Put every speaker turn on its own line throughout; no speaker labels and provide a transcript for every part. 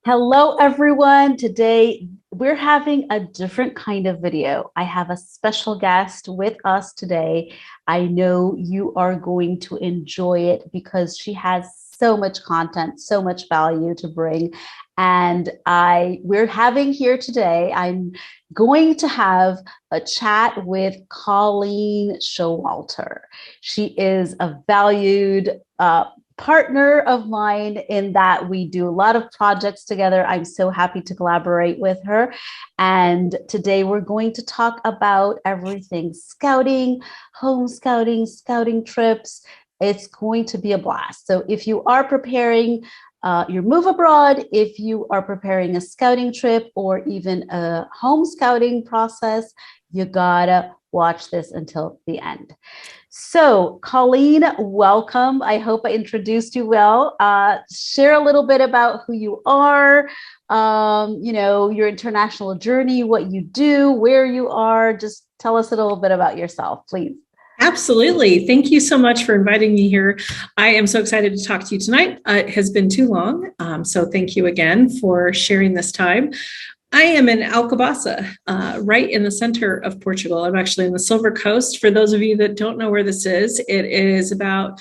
Hello, everyone. Today we're having a different kind of video. I have a special guest with us today. I know you are going to enjoy it because she has so much content, so much value to bring. And we're having here today, I'm going to have a chat with Colleen Showalter. She is a valued partner of mine in that we do a lot of projects together. I'm so happy to collaborate with her. And today we're going to talk about everything scouting, home scouting, scouting trips. It's going to be a blast. So if you are preparing your move abroad, if you are preparing a scouting trip or even a home scouting process, you gotta watch this until the end. So, Colleen, welcome. I hope I introduced you well. Share a little bit about who you are, your international journey, what you do, where you are. Just tell us a little bit about yourself, please.
Absolutely. Thank you so much for inviting me here. I am so excited to talk to you tonight. It has been too long. So thank you again for sharing this time. I am in Alcobaça, right in the center of Portugal. I'm actually in the Silver Coast. For those of you that don't know where this is, it is about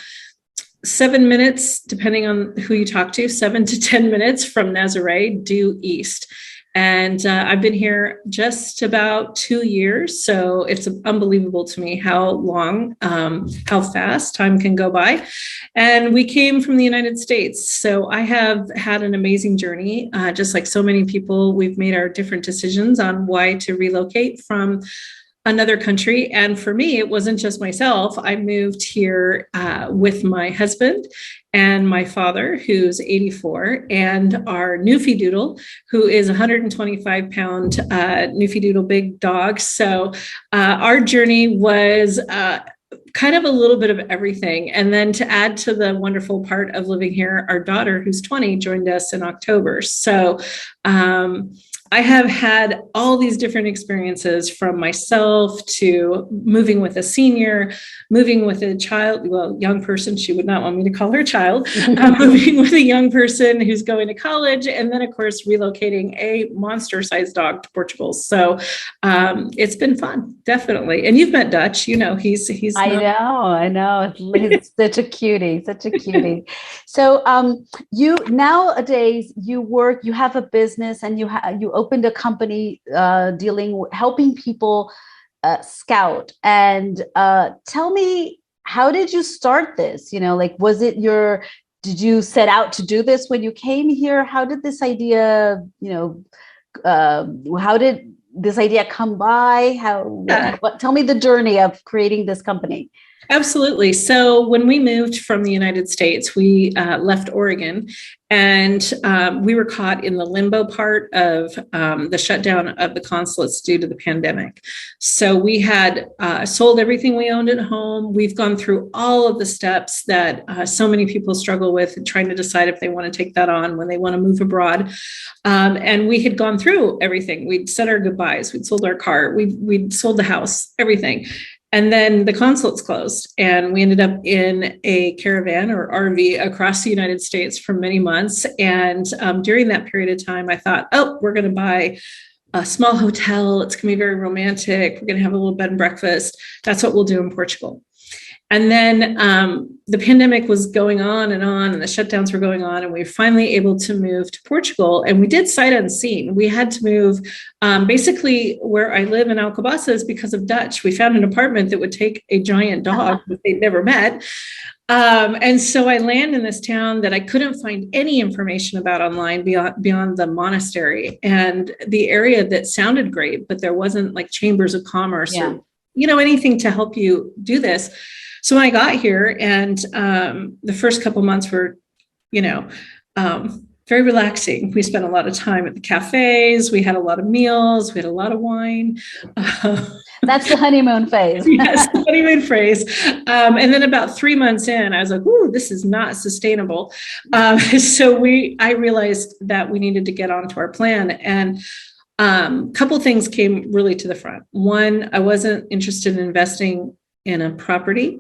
7 minutes, depending on who you talk to, 7 to 10 minutes from Nazaré due east. And I've been here just about 2 years. So it's unbelievable to me how fast time can go by. And we came from the United States. So I have had an amazing journey. Just like so many people, we've made our different decisions on why to relocate from another country. And for me, it wasn't just myself. I moved here with my husband and my father, who's 84, and our Newfie Doodle, who is 125-pound Newfie Doodle big dog. So our journey was kind of a little bit of everything. And then to add to the wonderful part of living here, our daughter, who's 20, joined us in October. So I have had all these different experiences, from myself to moving with a senior, moving with a child, young person. She would not want me to call her a child, moving with a young person who's going to college, and then, of course, relocating a monster-sized dog to Portugal. So it's been fun, definitely. And you've met Dutch, he's.
I know. He's such a cutie, such a cutie. So you nowadays you have a business and you opened a company helping people scout. And tell me, how did you start this? Did you set out to do this when you came here? How did this idea, how did this idea come by? Tell me the journey of creating this company.
Absolutely. So when we moved from the United States, we left Oregon, and we were caught in the limbo part of the shutdown of the consulates due to the pandemic. So we had sold everything we owned at home. We've gone through all of the steps that so many people struggle with, trying to decide if they want to take that on when they want to move abroad. And we had gone through everything. We'd said our goodbyes. We'd sold our car. We'd sold the house, everything. And then the consulates closed, and we ended up in a caravan or RV across the United States for many months. And during that period of time, I thought, we're going to buy a small hotel. It's going to be very romantic. We're going to have a little bed and breakfast. That's what we'll do in Portugal. And then the pandemic was going on, and the shutdowns were going on, and we were finally able to move to Portugal. And we did sight unseen. We had to move basically where I live in Alcobaça is because of Dutch. We found an apartment that would take a giant dog that they'd never met. And so I land in this town that I couldn't find any information about online beyond the monastery and the area that sounded great, but there wasn't like chambers of commerce or anything to help you do this. So when I got here, and the first couple months were, very relaxing. We spent a lot of time at the cafes. We had a lot of meals. We had a lot of wine.
That's the honeymoon phase.
Yes, the honeymoon phase. And then about 3 months in, I was like, "Ooh, this is not sustainable." So I realized that we needed to get onto our plan. And a couple of things came really to the front. One, I wasn't interested in investing in a property.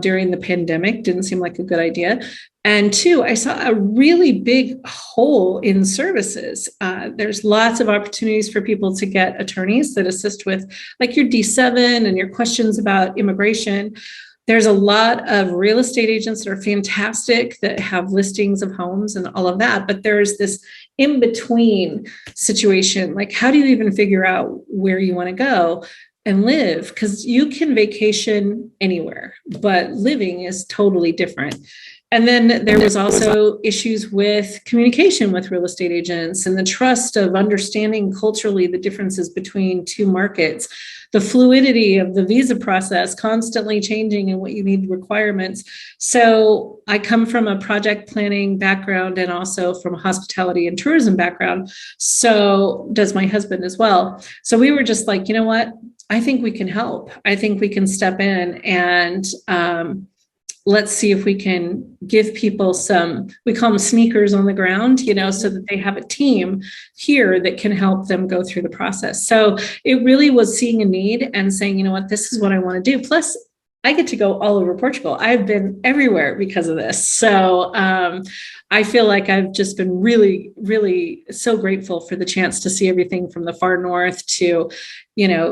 during the pandemic. Didn't seem like a good idea. And two, I saw a really big hole in services. There's lots of opportunities for people to get attorneys that assist with like your D7 and your questions about immigration. There's a lot of real estate agents that are fantastic that have listings of homes and all of that. But there's this in between situation. Like, how do you even figure out where you want to go and live? Because you can vacation anywhere, but living is totally different. And then there was also issues with communication with real estate agents and the trust of understanding culturally the differences between two markets, the fluidity of the visa process constantly changing and what you need requirements. So I come from a project planning background and also from a hospitality and tourism background. So does my husband as well. So we were just like, you know what? I think we can help. I think we can step in and let's see if we can give people some, we call them sneakers on the ground, so that they have a team here that can help them go through the process. So it really was seeing a need and saying, you know what, this is what I want to do. Plus, I get to go all over Portugal. I've been everywhere because of this. So I feel like I've just been really, really so grateful for the chance to see everything from the far north to,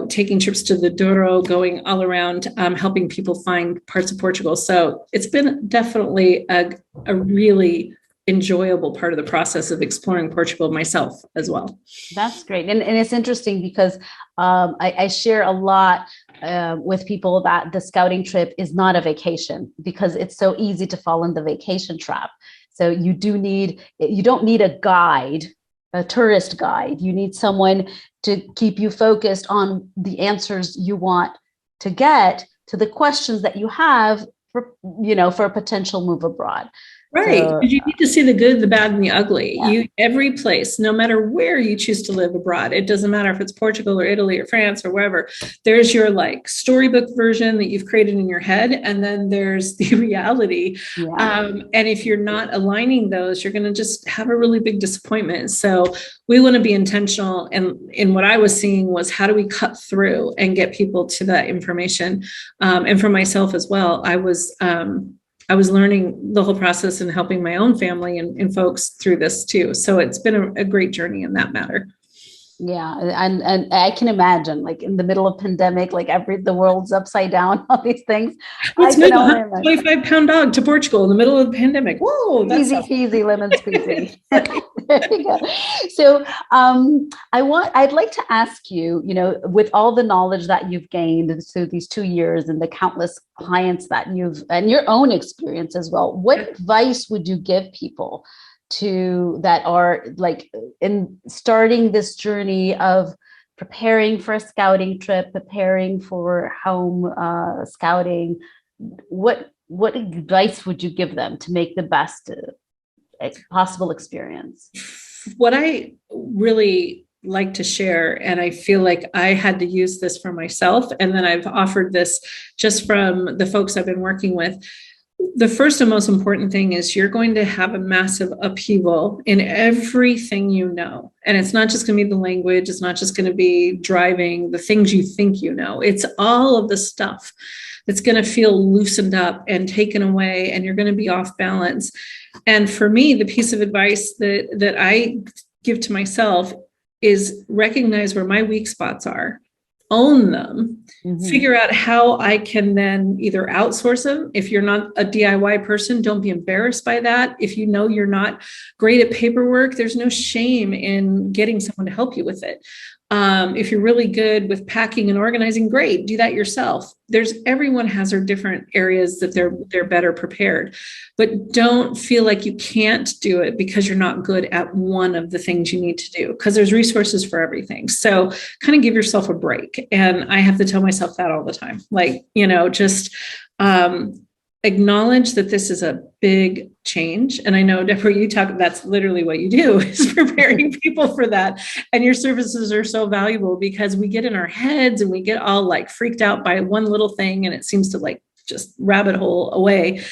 taking trips to the Douro, going all around, helping people find parts of Portugal. So it's been definitely a really enjoyable part of the process of exploring Portugal myself as well.
That's great. And it's interesting because I share a lot with people that the scouting trip is not a vacation because it's so easy to fall in the vacation trap. So you don't need a guide, a tourist guide. You need someone to keep you focused on the answers you want to get to the questions that you have for a potential move abroad.
Right.
So,
you need to see the good, the bad, and the ugly.
Yeah.
Every place, no matter where you choose to live abroad, it doesn't matter if it's Portugal or Italy or France or wherever, there's your like storybook version that you've created in your head. And then there's the reality.
Yeah.
And if you're not aligning those, you're going to just have a really big disappointment. So we want to be intentional. And in what I was seeing was how do we cut through and get people to that information? And for myself as well, I was learning the whole process and helping my own family and folks through this too. So it's been a great journey in that matter.
Yeah. And I can imagine like in the middle of pandemic, like the world's upside down, all these things.
Let's move a 25-pound dog to Portugal in the middle of the pandemic. Whoa, that's
easy peasy lemon squeezy. There you go. So I'd like to ask you, with all the knowledge that you've gained through these 2 years and the countless clients that and your own experience as well, what advice would you give people that are like in starting this journey of preparing for a scouting trip, preparing for home scouting? What advice would you give them to make the best possible experience?
What I really like to share, and I feel like I had to use this for myself, and then I've offered this just from the folks I've been working with. The first and most important thing is you're going to have a massive upheaval in everything you know. And it's not just going to be the language. It's not just going to be driving, the things you think you know. It's all of the stuff that's going to feel loosened up and taken away, and you're going to be off balance. And for me, the piece of advice that I give to myself is recognize where my weak spots are. Own them, figure out how I can then either outsource them. If you're not a DIY person, don't be embarrassed by that. If you know you're not great at paperwork, there's no shame in getting someone to help you with it. If you're really good with packing and organizing, great, do that yourself. Everyone has their different areas that they're better prepared, but don't feel like you can't do it because you're not good at one of the things you need to do, because there's resources for everything. So kind of give yourself a break. And I have to tell myself that all the time, like, just, acknowledge that this is a big change. And I know, Deborah, that's literally what you do, is preparing people for that. And your services are so valuable because we get in our heads and we get all like freaked out by one little thing, and it seems to like just rabbit hole away.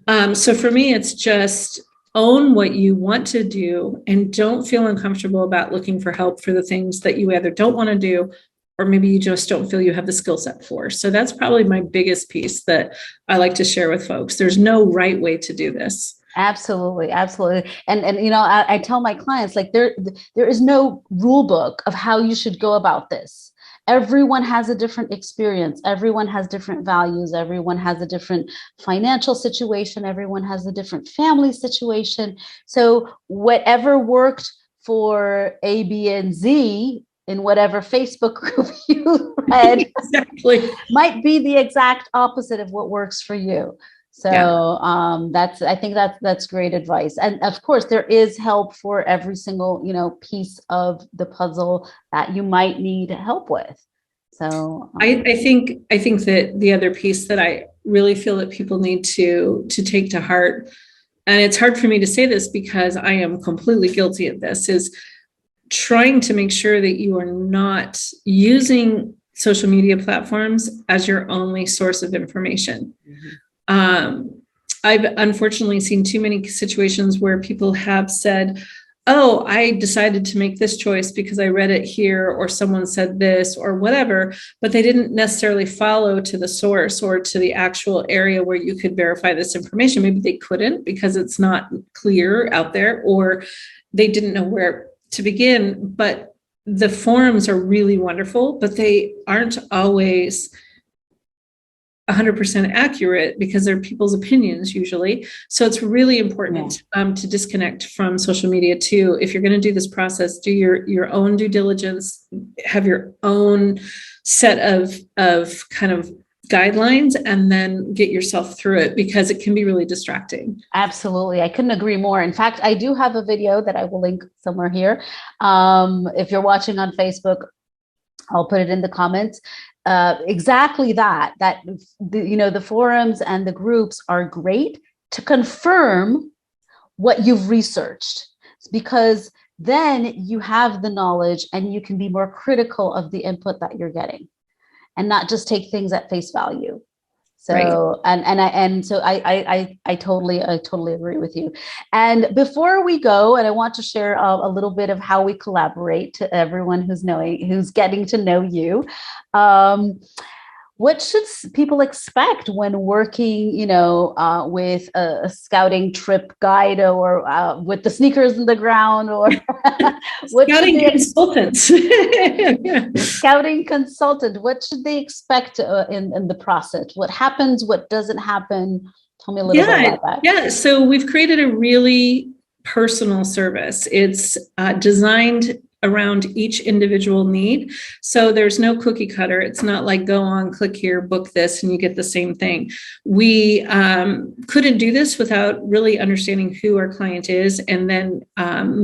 So for me, it's just own what you want to do and don't feel uncomfortable about looking for help for the things that you either don't want to do or maybe you just don't feel you have the skill set for. So that's probably my biggest piece that I like to share with folks. There's no right way to do this.
Absolutely, absolutely. And you know, I tell my clients, like, there is no rule book of how you should go about this. Everyone has a different experience. Everyone has different values. Everyone has a different financial situation. Everyone has a different family situation. So whatever worked for A, B, and Z in whatever Facebook group you read
Exactly.
might be the exact opposite of what works for you. So I think that's great advice. And of course, there is help for every single, you know, piece of the puzzle that you might need help with. So
I think that the other piece that I really feel that people need to take to heart, and it's hard for me to say this because I am completely guilty of this, is trying to make sure that you are not using social media platforms as your only source of information. Mm-hmm. I've unfortunately seen too many situations where people have said, oh, I decided to make this choice because I read it here, or someone said this, or whatever, but they didn't necessarily follow to the source or to the actual area where you could verify this information. Maybe they couldn't because it's not clear out there, or they didn't know where to begin. But the forums are really wonderful, but they aren't always 100% accurate because they're people's opinions usually. So it's really important to disconnect from social media too. If you're going to do this process, do your own due diligence, have your own set of kind of guidelines, and then get yourself through it, because it can be really distracting.
Absolutely. I couldn't agree more. In fact, I do have a video that I will link somewhere here. If you're watching on Facebook, I'll put it in the comments. Exactly that the forums and the groups are great to confirm what you've researched, because then you have the knowledge and you can be more critical of the input that you're getting and not just take things at face value. So, right. So I totally agree with you. And before we go, and I want to share a little bit of how we collaborate to everyone who's getting to know you. What should people expect when working, with a scouting trip guide, or with the sneakers in the ground, or
scouting consultants?
Scouting consultant. What should they expect in the process? What happens? What doesn't happen? Tell me a little bit about that.
Yeah. So we've created a really personal service. It's designed around each individual need. So there's no cookie cutter. It's not like go on, click here, book this, and you get the same thing. We couldn't do this without really understanding who our client is, and then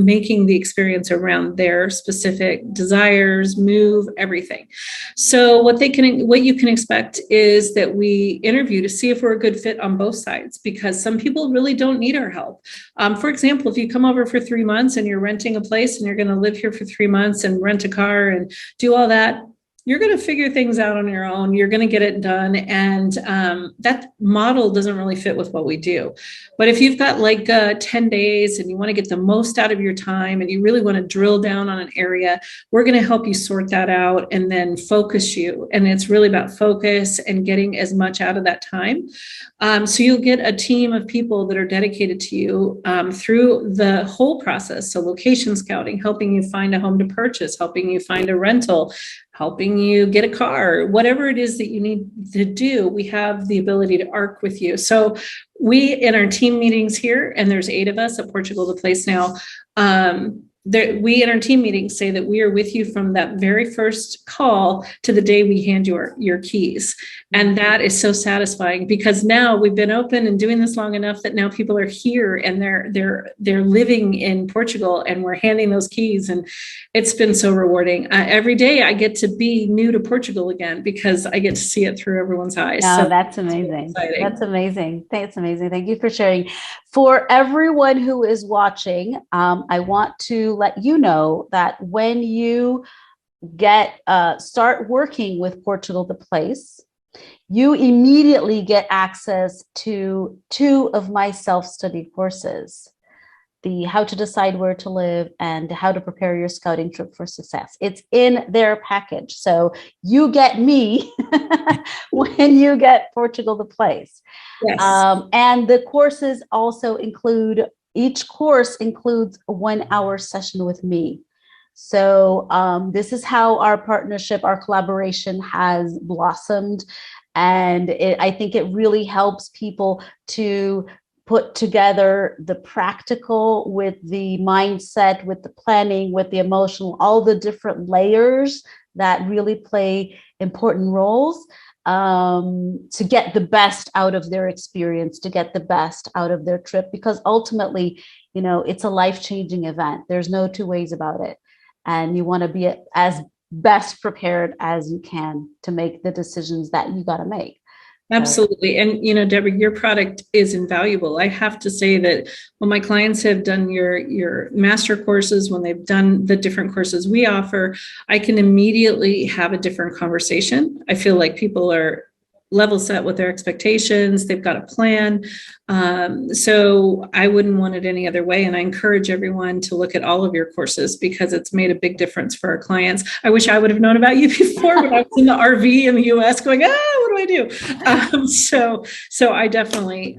making the experience around their specific desires, move, everything. So what you can expect is that we interview to see if we're a good fit on both sides, because some people really don't need our help. For example, if you come over for 3 months and you're renting a place and you're going to live here for 3 months and rent a car and do all that, you're going to figure things out on your own. You're going to get it done. And that model doesn't really fit with what we do. But if you've got like 10 days and you want to get the most out of your time and you really want to drill down on an area, we're going to help you sort that out and then focus you. And it's really about focus and getting as much out of that time. So you'll get a team of people that are dedicated to you through the whole process. So location scouting, helping you find a home to purchase, helping you find a rental, helping you get a car, whatever it is that you need to do, we have the ability to arc with you. So we, in our team meetings here, and there's 8 of us at Portugal The Place now, we in our team meetings say that we are with you from that very first call to the day we hand you your keys. And that is so satisfying, because now we've been open and doing this long enough that now people are here and they're living in Portugal, and we're handing those keys, and it's been so rewarding. Every day I get to be new to Portugal again, because I get to see it through everyone's eyes.
Oh, so that's amazing. That's amazing. That's amazing. Thank you for sharing. For everyone who is watching, I want to let you know that when you start working with Portugal The Place, you immediately get access to 2 of my self-study courses. the how to decide where to live, and how to prepare your scouting trip for success. It's in their package. So you get me when you get Portugal the Place.
Yes.
And the courses also include, each course includes a 1 hour session with me. So this is how our partnership, our collaboration has blossomed. And I think it really helps people to put together the practical with the mindset, with the planning, with the emotional, all the different layers that really play important roles, to get the best out of their experience, to get the best out of their trip, because ultimately, it's a life-changing event. There's no two ways about it. And you want to be as best prepared as you can to make the decisions that you got to make.
Absolutely. And Deborah, your product is invaluable. I have to say that when my clients have done your master courses, when they've done the different courses we offer, I can immediately have a different conversation. I feel like people are level set with their expectations. They've got a plan. So I wouldn't want it any other way. And I encourage everyone to look at all of your courses because it's made a big difference for our clients. I wish I would have known about you before when I was in the RV in the US going, what do I do? So I definitely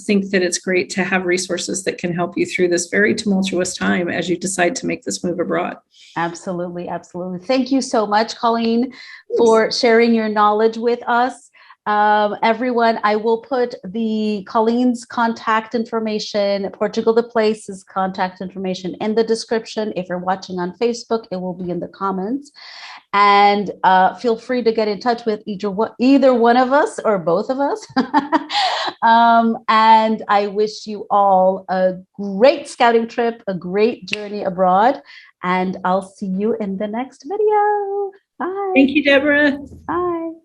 think that it's great to have resources that can help you through this very tumultuous time as you decide to make this move abroad.
Absolutely. Absolutely. Thank you so much, Colleen, for sharing your knowledge with us. Everyone, I will put Colleen's contact information, Portugal The Place's contact information in the description. If you're watching on Facebook, it will be in the comments. And feel free to get in touch with either one of us or both of us. And I wish you all a great scouting trip, a great journey abroad, and I'll see you in the next video. Bye.
Thank you, Deborah.
Bye.